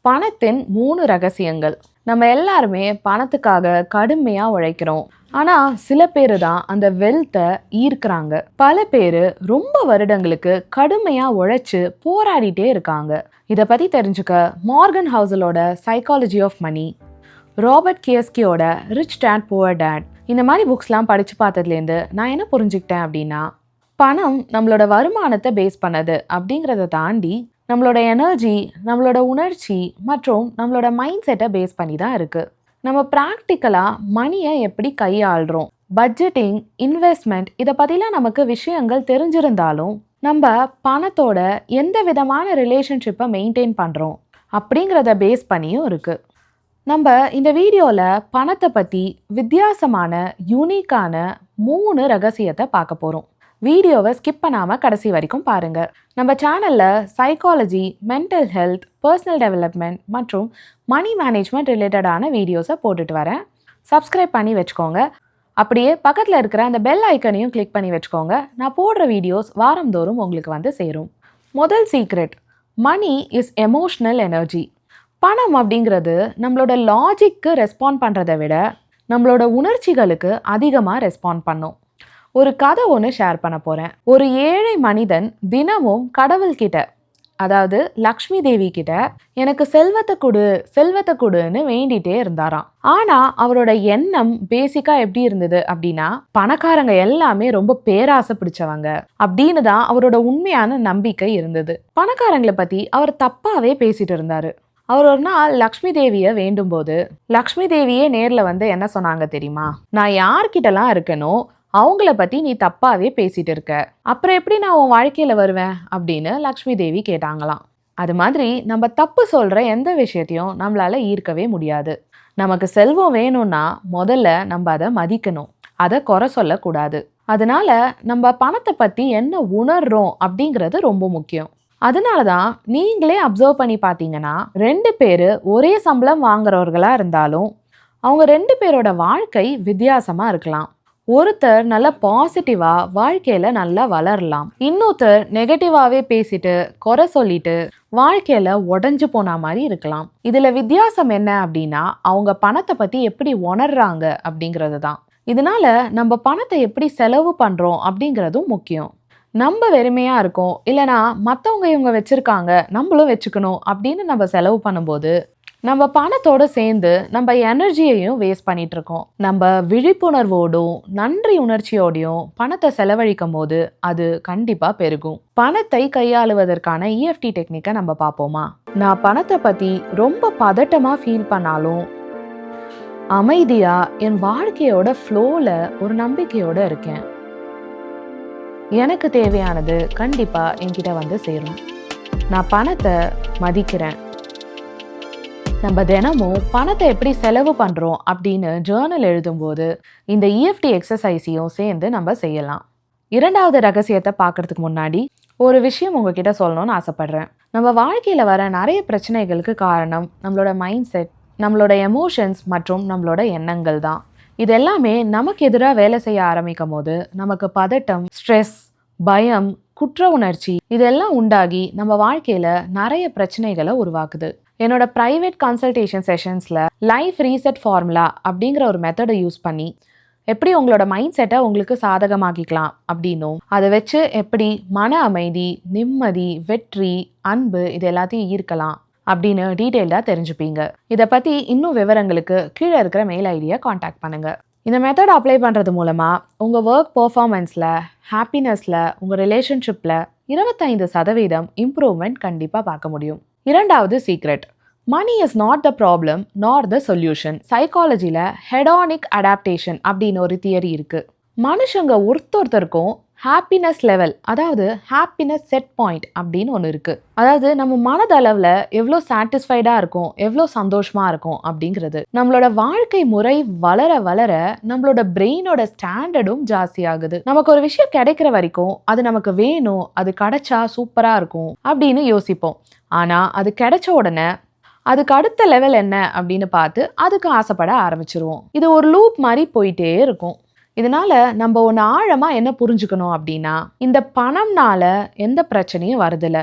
பணத்தின் 3 ரகசியங்கள். நம்ம எல்லாருமே பணத்துக்காக கடுமையா உழைக்கிறோம். ஆனா சில பேரு தான் அந்த வெல்த்தை ஈர்க்கிறாங்க. பல பேரு ரொம்ப வருடங்களுக்கு கடுமையா உழைச்சு போராடிட்டே இருக்காங்க. இத பத்தி தெரிஞ்சுக்க மார்கன் ஹவுசலோட சைக்காலஜி ஆஃப் மணி, ராபர்ட் கியோஸ்கியோட ரிச் டாட் புவர் டாட் இந்த மாதிரி புக்ஸ்லாம் படிச்சு பார்த்ததுலேருந்து நான் என்ன புரிஞ்சுக்கிட்டேன் அப்படின்னா, பணம் நம்மளோட வருமானத்தை பேஸ் பண்ணது அப்படிங்கிறத தாண்டி நம்மளோட எனர்ஜி, நம்மளோட உணர்ச்சி மற்றும் நம்மளோட மைண்ட் செட்டை பேஸ் பண்ணி தான் இருக்குது. நம்ம ப்ராக்டிக்கலாக மணியை எப்படி கையாளுறோம், பட்ஜெட்டிங், இன்வெஸ்ட்மெண்ட் இதை பற்றிலாம் நமக்கு விஷயங்கள் தெரிஞ்சிருந்தாலும் நம்ம பணத்தோட எந்த விதமான ரிலேஷன்ஷிப்பை மெயின்டைன் பண்ணுறோம் அப்படிங்கிறத பேஸ் பண்ணியும் இருக்குது. நம்ம இந்த வீடியோவில் பணத்தை பற்றி வித்தியாசமான யூனிக்கான 3 ரகசியத்தை பார்க்க போகிறோம். வீடியோவை ஸ்கிப் பண்ணாமல் கடைசி வரைக்கும் பாருங்கள். நம்ம சேனலில் psychology, mental health, personal development மற்றும் மணி மேனேஜ்மெண்ட் ரிலேட்டடான வீடியோஸை போட்டுட்டு வரேன். சப்ஸ்கிரைப் பண்ணி வச்சுக்கோங்க. அப்படியே பக்கத்தில் இருக்கிற அந்த பெல் ஐக்கனையும் கிளிக் பண்ணி வச்சுக்கோங்க. நான் போடுற வீடியோஸ் வாரந்தோறும் உங்களுக்கு வந்து சேரும். முதல் secret, money is emotional energy. பணம் அப்படிங்கிறது நம்மளோட லாஜிக்கு ரெஸ்பாண்ட் பண்ணுறதை விட நம்மளோட உணர்ச்சிகளுக்கு அதிகமாக ரெஸ்பாண்ட் பண்ணும். ஒரு கதை ஒன்று ஷேர் பண்ண போகிறேன். ஒரு ஏழை மனிதன் தினமும் கடவுள்கிட்ட, அதாவது லக்ஷ்மி தேவி கிட்ட, எனக்கு செல்வத்தை கொடுன்னு வேண்டிகிட்டே இருந்தாராம். ஆனால் அவரோட எண்ணம் பேசிக்காக எப்படி இருந்தது அப்படின்னா, பணக்காரங்க எல்லாமே ரொம்ப பேராசை பிடிச்சவங்க அப்படின்னு தான் அவரோட உண்மையான நம்பிக்கை இருந்தது. பணக்காரங்களை பற்றி அவர் தப்பாகவே பேசிட்டு இருந்தாரு. அவர் ஒரு நாள் லக்ஷ்மி தேவியை வேண்டும் போது லக்ஷ்மி தேவியே நேரில் வந்து என்ன சொன்னாங்க தெரியுமா? நான் யார்கிட்டலாம் இருக்கனோ அவங்கள பற்றி நீ தப்பாகவே பேசிட்டு இருக்க, அப்புறம் எப்படி நான் உன் வாழ்க்கையில் வருவேன் அப்படின்னு லக்ஷ்மி தேவி கேட்டாங்களாம். அது மாதிரி நம்ம தப்பு சொல்கிற எந்த விஷயத்தையும் நம்மளால் ஈர்க்கவே முடியாது. நமக்கு செல்வம் வேணும்னா முதல்ல நம்ம அதை மதிக்கணும், அதை குறை சொல்லக்கூடாது. அதனால நம்ம பணத்தை பற்றி என்ன உணர்றோம் அப்படிங்கிறது ரொம்ப முக்கியம். அதனால தான் நீங்களே அப்சர்வ் பண்ணி பார்த்தீங்கன்னா 2 பேர் ஒரே சம்பளம் வாங்குறவர்களா இருந்தாலும் அவங்க 2 பேரோட வாழ்க்கை வித்தியாசமாக இருக்கலாம். ஒருத்தர் நல்லா பாசிட்டிவாக வாழ்க்கையில் நல்லா வளரலாம், இன்னொருத்தர் நெகட்டிவாகவே பேசிட்டு குறை சொல்லிட்டு வாழ்க்கையில் உடஞ்சு போன மாதிரி இருக்கலாம். இதில் வித்தியாசம் என்ன அப்படின்னா அவங்க பணத்தை பற்றி எப்படி உணர்றாங்க அப்படிங்கிறது தான். இதனால நம்ம பணத்தை எப்படி செலவு பண்ணுறோம் அப்படிங்கிறதும் முக்கியம். நம்ம வெறுமையாக இருக்கோம், இல்லைனா மற்றவங்க இவங்க வச்சுருக்காங்க நம்மளும் வச்சுக்கணும் அப்படின்னு நம்ம செலவு பண்ணும்போது நம்ம பணத்தோடு சேர்ந்து நம்ம எனர்ஜியையும் வேஸ்ட் பண்ணிட்டு இருக்கோம். நம்ம விழிப்புணர்வோடும் நன்றி உணர்ச்சியோடையும் பணத்தை செலவழிக்கும் போது அது கண்டிப்பாக பெருகும். பணத்தை கையாளுவதற்கான EFT டெக்னிக்கை நம்ம பார்ப்போமா? நான் பணத்தை பற்றி ரொம்ப பதட்டமாக ஃபீல் பண்ணாலும் அமைதியாக என் வாழ்க்கையோட ஃப்ளோவில் ஒரு நம்பிக்கையோடு இருக்கேன். எனக்கு தேவையானது கண்டிப்பாக என்கிட்ட வந்து சேரும். நான் பணத்தை மதிக்கிறேன். நம்ம தினமும் பணத்தை எப்படி செலவு பண்ணுறோம் அப்படின்னு ஜேர்னல் எழுதும்போது இந்த EFT எக்ஸசைஸையும் சேர்ந்து நம்ம செய்யலாம். 2வது ரகசியத்தை பார்க்கறதுக்கு முன்னாடி ஒரு விஷயம் உங்ககிட்ட சொல்லணும்னு ஆசைப்படுறேன். நம்ம வாழ்க்கையில் வர நிறைய பிரச்சனைகளுக்கு காரணம் நம்மளோட மைண்ட் செட், நம்மளோட எமோஷன்ஸ் மற்றும் நம்மளோட எண்ணங்கள் தான். இது எல்லாமே நமக்கு எதிராக வேலை செய்ய ஆரம்பிக்கும் போது நமக்கு பதட்டம், ஸ்ட்ரெஸ், பயம், குற்ற உணர்ச்சி இதெல்லாம் உண்டாகி நம்ம வாழ்க்கையில் நிறைய பிரச்சனைகளை உருவாக்குது. என்னோட ப்ரைவேட் கன்சல்டேஷன் செஷன்ஸில் லைஃப் ரீசெட் ஃபார்முலா அப்படிங்கிற ஒரு மெத்தடை யூஸ் பண்ணி எப்படி உங்களோட மைண்ட் செட்டை உங்களுக்கு சாதகமாக்கிக்கலாம் அப்படின்னும், அதை வச்சு எப்படி மன அமைதி, நிம்மதி, வெற்றி, அன்பு இது எல்லாத்தையும் ஈர்க்கலாம் அப்படின்னு டீட்டெயில்டாக தெரிஞ்சுப்பீங்க. இதை பற்றி இன்னும் விவரங்களுக்கு கீழே இருக்கிற மெயில் ஐடியை காண்டாக்ட் பண்ணுங்கள். இந்த மெத்தட் அப்ளை பண்ணுறது மூலமாக உங்கள் ஒர்க் பர்ஃபார்மன்ஸில், ஹாப்பினஸில், உங்கள் ரிலேஷன்ஷிப்பில் 25% இம்ப்ரூவ்மெண்ட் கண்டிப்பாக பார்க்க முடியும். 2வது secret, money is not the problem nor the solution. சைக்காலஜியில் ஹெடானிக் adaptation அப்படின்னு ஒரு தியரி இருக்குது. மனுஷங்க ஒருத்தருக்கும் ஹாப்பினஸ் லெவல், அதாவது ஹாப்பினஸ் செட் பாயிண்ட் அப்படின்னு ஒன்று இருக்குது. அதாவது நம்ம மனதளவில் எவ்வளோ சாட்டிஸ்ஃபைடாக இருக்கும், எவ்வளோ சந்தோஷமாக இருக்கும் அப்படிங்கிறது. நம்மளோட வாழ்க்கை முறை வளர வளர நம்மளோட பிரெயினோட ஸ்டாண்டர்டும் ஜாஸ்தி ஆகுது. நமக்கு ஒரு விஷயம் கிடைக்கிற வரைக்கும் அது நமக்கு வேணும், அது கிடைச்சா சூப்பராக இருக்கும் அப்படின்னு யோசிப்போம். ஆனால் அது கிடைச்ச உடனே அதுக்கு அடுத்த லெவல் என்ன அப்படின்னு பார்த்து அதுக்கு ஆசைப்பட ஆரம்பிச்சிருவோம். இது ஒரு லூப் மாதிரி போயிட்டே இருக்கும். இதனால நம்ம ஒன்று ஆழமாக என்ன புரிஞ்சுக்கணும் அப்படின்னா, இந்த பணம்னால எந்த பிரச்சனையும் வருதில்லை,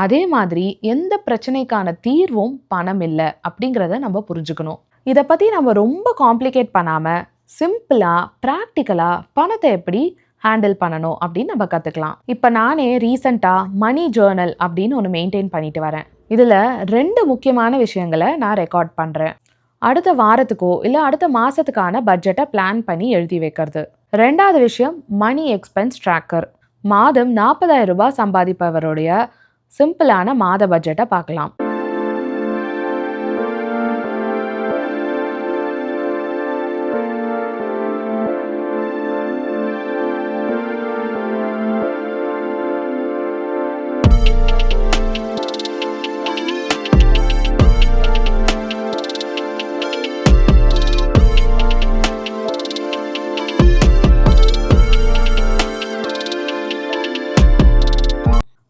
அதே மாதிரி எந்த பிரச்சனைக்கான தீர்வும் பணம் இல்லை அப்படிங்கிறத நம்ம புரிஞ்சுக்கணும். இதை பற்றி நம்ம ரொம்ப காம்ப்ளிகேட் பண்ணாமல் சிம்பிளாக ப்ராக்டிக்கலாக பணத்தை எப்படி ஹேண்டில் பண்ணணும் அப்படின்னு நம்ம கற்றுக்கலாம். இப்போ நானே ரீசெண்டாக மணி ஜேர்னல் அப்படின்னு ஒன்று மெயின்டைன் பண்ணிட்டு வரேன். இதில் 2 முக்கியமான விஷயங்களை நான் ரெக்கார்ட் பண்ணுறேன். அடுத்த வாரத்துக்கோ இல்லை அடுத்த மாதத்துக்கான பட்ஜெட்டை பிளான் பண்ணி எழுதி வைக்கிறது. 2வது விஷயம் மணி எக்ஸ்பென்ஸ் ட்ராக்கர். மாதம் 40,000 ரூபாய் சம்பாதிப்பவருடைய சிம்பிளான மாத பட்ஜெட்டை பார்க்கலாம்.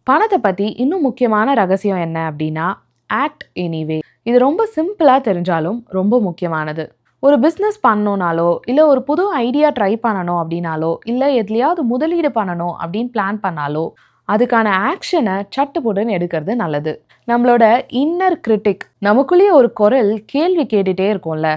பணத்தை பற்றி இன்னும் முக்கியமான ரகசியம் என்ன அப்படின்னா ஆக்ட் எனிவே. இது ரொம்ப சிம்பிளாக தெரிஞ்சாலும் ரொம்ப முக்கியமானது. ஒரு பிஸ்னஸ் பண்ணணுன்னாலோ இல்லை ஒரு புது ஐடியா ட்ரை பண்ணணும் அப்படின்னாலோ இல்லை எதுலையாவது முதலீடு பண்ணணும் அப்படின்னு பிளான் பண்ணாலோ அதுக்கான ஆக்ஷனை சட்டுப்புடுன்னு எடுக்கிறது நல்லது. நம்மளோட இன்னர் கிரிட்டிக், நமக்குள்ளேயே ஒரு குரல் கேள்வி கேட்டுகிட்டே இருக்கும்ல,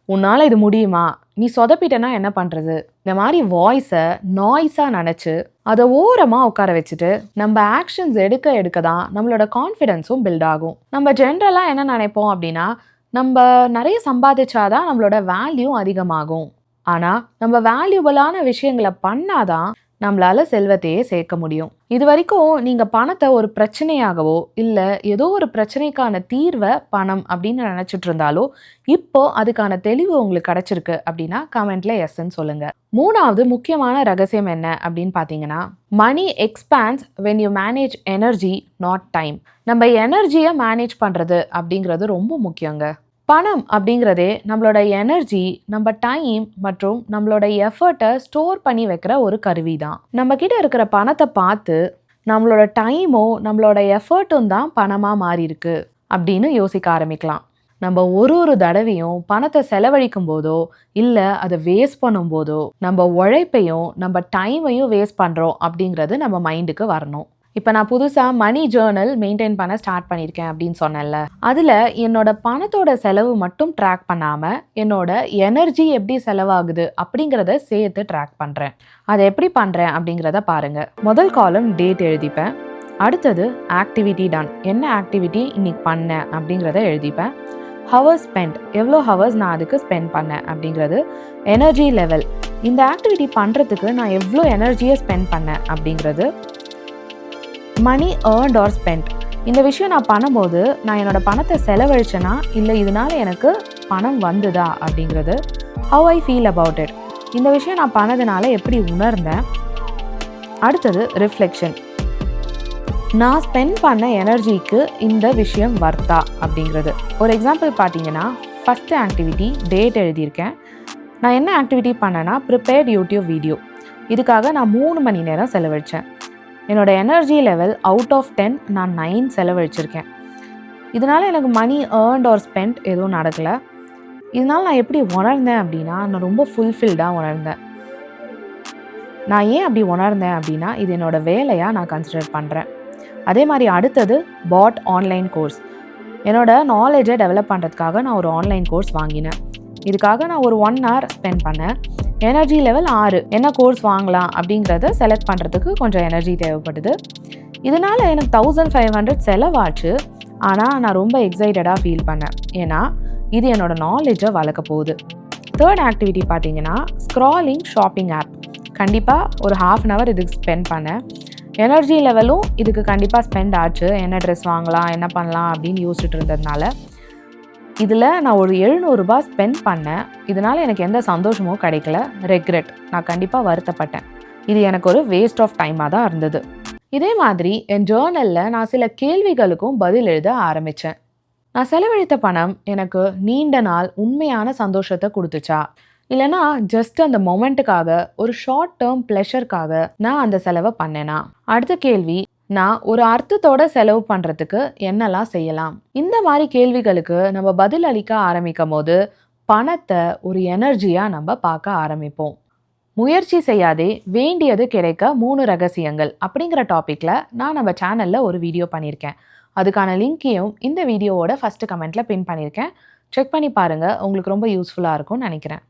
உன்னால் இது முடியுமா, நீ சொதப்பிட்டனா என்ன பண்ணுறது, இந்த மாதிரி வாய்ஸை நாய்ஸாக நினச்சி அதை ஓரமாக உட்கார வச்சுட்டு நம்ம ஆக்ஷன்ஸ் எடுக்க தான் நம்மளோட கான்ஃபிடென்ஸும் பில்ட் ஆகும். நம்ம ஜென்ரலாக என்ன நினைப்போம் அப்படின்னா, நம்ம நிறைய சம்பாதிச்சாதான் நம்மளோட வேல்யூ அதிகமாகும். ஆனால் நம்ம வேல்யூபிளான விஷயங்களை பண்ணாதான் நம்மளால செல்வத்தையே சேர்க்க முடியும். இது வரைக்கும் நீங்கள் பணத்தை ஒரு பிரச்சனையாகவோ இல்லை ஏதோ ஒரு பிரச்சனைக்கான தீர்வை பணம் அப்படின்னு நினச்சிட்டு இருந்தாலோ இப்போ அதுக்கான தெளிவு உங்களுக்கு கிடைச்சிருக்கு அப்படின்னா கமெண்ட்ல எஸ்ன்னு சொல்லுங்க. 3வது முக்கியமான ரகசியம் என்ன அப்படின்னு பார்த்தீங்கன்னா, money expands when you manage energy not time. நம்ம எனர்ஜியை மேனேஜ் பண்ணுறது அப்படிங்கிறது ரொம்ப முக்கியங்க. பணம் அப்படிங்கிறதே நம்மளோட எனர்ஜி, நம்ம டைம் மற்றும் நம்மளோட எஃபர்ட்டை ஸ்டோர் பண்ணி வைக்கிற ஒரு கருவி தான். நம்ம கிட்ட இருக்கிற பணத்தை பார்த்து நம்மளோட டைமோ நம்மளோட எஃபர்ட்டும் தான் பணமாக மாறி இருக்கு அப்படின்னு யோசிக்க ஆரம்பிக்கலாம். நம்ம ஒரு தடவையும் பணத்தை செலவழிக்கும் போதோ இல்லை அதை வேஸ்ட் பண்ணும் போதோ நம்ம உழைப்பையும் நம்ம டைமையும் வேஸ்ட் பண்ணுறோம் அப்படிங்கிறது நம்ம மைண்டுக்கு வரணும். இப்போ நான் புதுசாக மணி ஜேர்னல் மெயின்டைன் பண்ண ஸ்டார்ட் பண்ணியிருக்கேன் அப்படின்னு சொன்னேன்ல, அதில் என்னோட பணத்தோட செலவு மட்டும் ட்ராக் பண்ணாமல் என்னோட எனர்ஜி எப்படி செலவாகுது அப்படிங்கிறத சேர்த்து ட்ராக் பண்ணுறேன். அதை எப்படி பண்ணுறேன் அப்படிங்கிறத பாருங்கள். முதல் காலம் டேட் எழுதிப்பேன். அடுத்தது ஆக்டிவிட்டி டன், என்ன ஆக்டிவிட்டி இன்னைக்கு பண்ணேன் அப்படிங்கிறத எழுதிப்பேன். ஹவர்ஸ் ஸ்பெண்ட், எவ்வளோ ஹவர்ஸ் நான் அதுக்கு ஸ்பெண்ட் பண்ணேன் அப்படிங்கிறது. எனர்ஜி லெவல், இந்த ஆக்டிவிட்டி பண்ணுறதுக்கு நான் எவ்வளோ எனர்ஜியை ஸ்பெண்ட் பண்ணேன் அப்படிங்கிறது. மணி ஏர்ன்ட் ஆர் ஸ்பெண்ட், இந்த விஷயம் நான் பண்ணும்போது நான் என்னோட பணத்தை செலவழிச்சேனா இல்லை இதனால எனக்கு பணம் வந்துதா அப்படிங்கிறது. How I feel about it, இந்த விஷயம் நான் பண்ணதுனால எப்படி உணர்ந்தேன். அடுத்தது ரிஃப்ளெக்ஷன், நான் ஸ்பெண்ட் பண்ண எனர்ஜிக்கு இந்த விஷயம் வர்த்தா அப்படிங்கிறது. ஒரு எக்ஸாம்பிள் பார்த்தீங்கன்னா, ஃபஸ்ட்டு ஆக்டிவிட்டி டேட் எழுதியிருக்கேன். நான் என்ன ஆக்டிவிட்டி பண்ணேன்னா ப்ரிப்பேர்ட் யூடியூப் வீடியோ. இதுக்காக நான் 3 மணி நேரம் செலவழித்தேன். என்னோடய எனர்ஜி லெவல் அவுட் ஆஃப் 10 நான் 9 செலவழிச்சிருக்கேன். இதனால் எனக்கு மணி ஏர்ன்ட் ஆர் ஸ்பெண்ட் எதுவும் நடக்கலை. இதனால் நான் எப்படி உணர்ந்தேன் அப்படின்னா, நான் ரொம்ப ஃபுல்ஃபில்டாக உணர்ந்தேன். நான் ஏன் அப்படி உணர்ந்தேன் அப்படின்னா, இது என்னோடய வேலையாக நான் கன்சிடர் பண்ணுறேன். அதே மாதிரி அடுத்தது பாட் ஆன்லைன் கோர்ஸ். என்னோடய நாலேஜை டெவலப் பண்ணுறதுக்காக நான் ஒரு ஆன்லைன் கோர்ஸ் வாங்கினேன். இதுக்காக நான் ஒரு 1 hour ஸ்பெண்ட் பண்ணேன். எனர்ஜி லெவல் 6, என்ன கோர்ஸ் வாங்கலாம் அப்படிங்கிறத செலக்ட் பண்ணுறதுக்கு கொஞ்சம் எனர்ஜி தேவைப்படுது. இதனால் எனக்கு 1500 செலவாச்சு. ஆனால் நான் ரொம்ப எக்ஸைட்டடாக ஃபீல் பண்ணேன், ஏன்னா இது என்னோட நாலேஜை வளர்க்க போகுது. 3rd ஆக்டிவிட்டி பார்த்தீங்கன்னா ஸ்க்ராலிங் ஷாப்பிங் ஆப். கண்டிப்பாக ஒரு 1/2 hour இதுக்கு ஸ்பெண்ட் பண்ணேன். எனர்ஜி லெவலும் இதுக்கு கண்டிப்பாக ஸ்பெண்ட் ஆச்சு. என்ன ட்ரெஸ் வாங்கலாம், என்ன பண்ணலாம் அப்படின்னு யோசிச்சுட்டு இருந்ததுனால இதில் நான் ஒரு 700 ரூபாய் ஸ்பெண்ட் பண்ணேன். இதனால் எனக்கு எந்த சந்தோஷமும் கிடைக்கல. ரெக்ரெட், நான் கண்டிப்பாக வருத்தப்பட்டேன். இது எனக்கு ஒரு வேஸ்ட் ஆஃப் டைமாக தான் இருந்தது. இதே மாதிரி என் ஜேர்னலில் நான் சில கேள்விகளுக்கும் பதில் எழுத ஆரம்பித்தேன். நான் செலவழித்த பணம் எனக்கு நீண்ட நாள் உண்மையான சந்தோஷத்தை கொடுத்துச்சா, இல்லைனா ஜஸ்ட் அந்த மொமெண்ட்டுக்காக ஒரு ஷார்ட் டேர்ம் ப்ளஷருக்காக நான் அந்த செலவை பண்ணேனா. அடுத்த கேள்வி, நான் ஒரு அர்த்தத்தோட செலவு பண்ணுறதுக்கு என்னெல்லாம் செய்யலாம். இந்த மாதிரி கேள்விகளுக்கு நம்ம பதில் அளிக்க ஆரம்பிக்கும் போது பணத்தை ஒரு எனர்ஜியாக நம்ம பார்க்க ஆரம்பிப்போம். முயற்சி செய்யாதே வேண்டியது கிடைக்க 3 ரகசியங்கள் அப்படிங்கிற டாபிக்ல நான் நம்ம சேனல்ல ஒரு வீடியோ பண்ணியிருக்கேன். அதுக்கான லிங்கையும் இந்த வீடியோவோட ஃபர்ஸ்ட் கமெண்ட்ல பின் பண்ணியிருக்கேன். செக் பண்ணி பாருங்க, உங்களுக்கு ரொம்ப யூஸ்ஃபுல்லா இருக்கும்னு நினைக்கிறேன்.